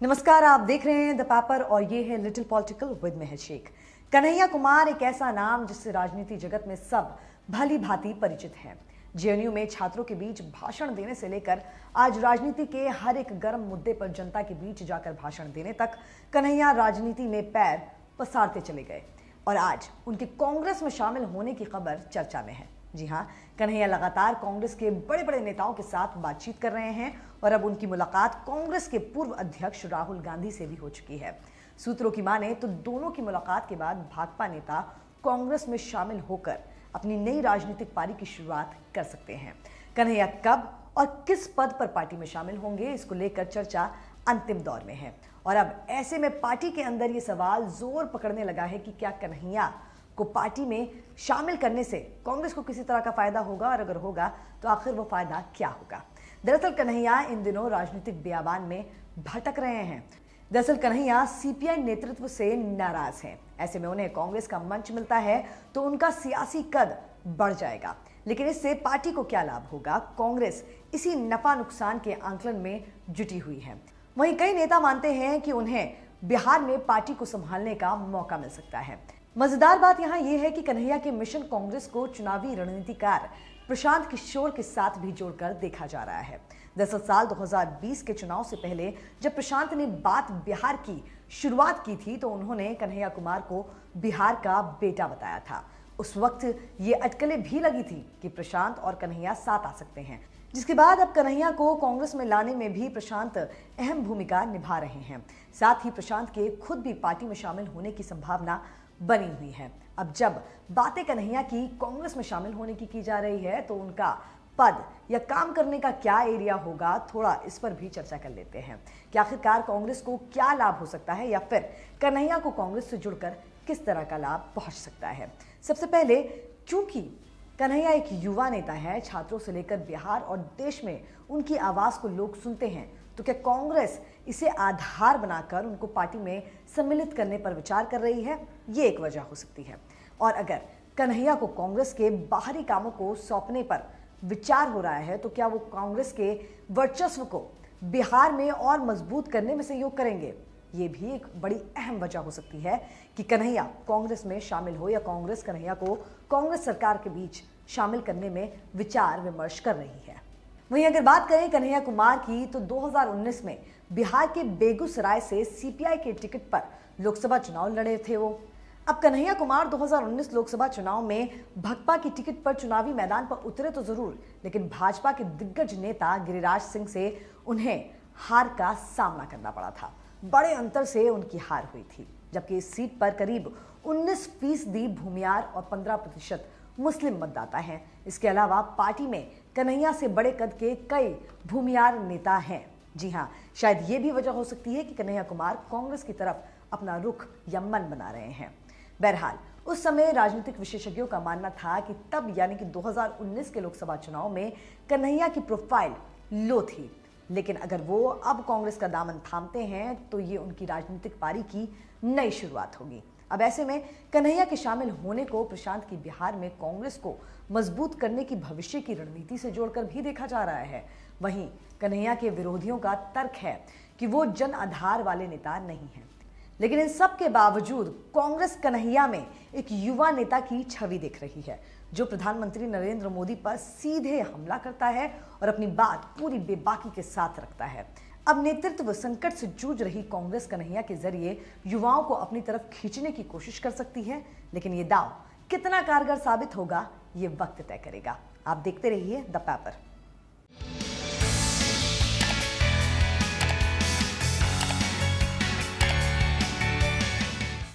नमस्कार, आप देख रहे हैं द पेपर और ये है लिटिल पॉलिटिकल विद मेहर शेख। कन्हैया कुमार एक ऐसा नाम जिससे राजनीति जगत में सब भली भांति परिचित हैं। जेएनयू में छात्रों के बीच भाषण देने से लेकर आज राजनीति के हर एक गर्म मुद्दे पर जनता के बीच जाकर भाषण देने तक कन्हैया राजनीति में पैर पसारते चले गए और आज उनके कांग्रेस में शामिल होने की खबर चर्चा में है। जी हां, कन्हैया लगातार कांग्रेस के बड़े बड़े नेताओं के साथ बातचीत कर रहे हैं और अब उनकी मुलाकात कांग्रेस के पूर्व अध्यक्ष राहुल गांधी से भी हो चुकी है। सूत्रों की माने तो दोनों की मुलाकात के बाद भाजपा नेता कांग्रेस में शामिल होकर अपनी नई राजनीतिक पारी की शुरुआत कर सकते हैं। कन्हैया कब और किस पद पर पार्टी में शामिल होंगे, इसको लेकर चर्चा अंतिम दौर में है और अब ऐसे में पार्टी के अंदर ये सवाल जोर पकड़ने लगा है कि क्या कन्हैया को पार्टी में शामिल करने से कांग्रेस को किसी तरह का फायदा होगा और अगर होगा तो आखिर वो फायदा क्या होगा। दरअसल कन्हैया इन दिनों राजनीतिक बयाबान में भटक रहे हैं। दरअसल कन्हैया सीपीआई नेतृत्व से नाराज हैं। ऐसे में उन्हें कांग्रेस का मंच मिलता है तो उनका सियासी कद बढ़ जाएगा, लेकिन इससे पार्टी को क्या लाभ होगा, कांग्रेस इसी नफा नुकसान के आंकलन में जुटी हुई है। वहीं कई नेता मानते हैं कि उन्हें बिहार में पार्टी को संभालने का मौका मिल सकता है। मजेदार बात यहां यह है कि कन्हैया के मिशन कांग्रेस को चुनावी रणनीतिकार प्रशांत किशोर के साथ भी जोड़कर देखा जा रहा है। दरअसल साल 2020 के चुनाव से पहले जब प्रशांत ने बात बिहार की शुरुआत की थी तो उन्होंने कन्हैया कुमार को बिहार का बेटा बताया था। उस वक्त ये अटकलें भी लगी थी कि प्रशांत और कन्हैया साथ आ सकते हैं, जिसके बाद अब कन्हैया को कांग्रेस में लाने में भी प्रशांत अहम भूमिका निभा रहे हैं। साथ ही प्रशांत के खुद भी पार्टी में शामिल होने की संभावना बनी हुई है। अब जब बातें कन्हैया की कांग्रेस में शामिल होने की जा रही है तो उनका पद या काम करने का क्या एरिया होगा, थोड़ा इस पर भी चर्चा कर लेते हैं कि आखिरकार कांग्रेस को क्या लाभ हो सकता है या फिर कन्हैया को कांग्रेस से जुड़कर किस तरह का लाभ पहुंच सकता है। सबसे पहले, क्योंकि कन्हैया एक युवा नेता है, छात्रों से लेकर बिहार और देश में उनकी आवाज को लोग सुनते हैं, तो क्या कांग्रेस इसे आधार बनाकर उनको पार्टी में सम्मिलित करने पर विचार कर रही है? ये एक वजह हो सकती है। और अगर कन्हैया को कांग्रेस के बाहरी कामों को सौंपने पर विचार हो रहा है तो क्या वो कांग्रेस के वर्चस्व को बिहार में और मजबूत करने में सहयोग करेंगे? ये भी एक बड़ी अहम वजह हो सकती है कि कन्हैया कांग्रेस में शामिल हो या कांग्रेस कन्हैया को कांग्रेस सरकार के बीच शामिल करने में विचार विमर्श कर रही है। वहीं अगर बात करें कन्हैया कुमार की तो 2019 में बिहार के बेगूसराय से सीपीआई के टिकट पर लोकसभा चुनाव लड़े थे वो। अब कन्हैया कुमार 2019 लोकसभा चुनाव में भाजपा की टिकट पर चुनावी मैदान पर उतरे तो जरूर, लेकिन भाजपा के दिग्गज नेता गिरिराज सिंह से उन्हें हार का सामना करना पड़ा था। बड़े अंतर से उनकी हार हुई थी, जबकि इस सीट पर करीब 19% भूमियार और 15% मुस्लिम मतदाता हैं। इसके अलावा पार्टी में कन्हैया से बड़े कद के कई भूमियार नेता हैं। जी हां, शायद ये भी वजह हो सकती है कि कन्हैया कुमार कांग्रेस की तरफ अपना रुख या मन बना रहे हैं। बहरहाल, उस समय राजनीतिक विशेषज्ञों का मानना था कि तब यानी कि 2019 के लोकसभा चुनाव में कन्हैया की प्रोफाइल लो थी, लेकिन अगर वो अब कांग्रेस का दामन थामते हैं तो ये उनकी राजनीतिक पारी की नई शुरुआत होगी। अब ऐसे में कन्हैया के शामिल होने को प्रशांत की बिहार में कांग्रेस को मजबूत करने की भविष्य की रणनीति से जोड़कर भी देखा जा रहा है। वहीं कन्हैया के विरोधियों का तर्क है कि वो जन आधार वाले नेता नहीं हैं, लेकिन इन सब के बावजूद कांग्रेस कन्हैया में एक युवा नेता की छवि देख रही है, जो प्रधानमंत्री नरेंद्र मोदी पर सीधे हमला करता है और अपनी बात पूरी बेबाकी के साथ रखता है। अब नेतृत्व संकट से जूझ रही कांग्रेस कन्हैया के जरिए युवाओं को अपनी तरफ खींचने की कोशिश कर सकती है, लेकिन ये दांव कितना कारगर साबित होगा ये वक्त तय करेगा। आप देखते रहिए द पेपर।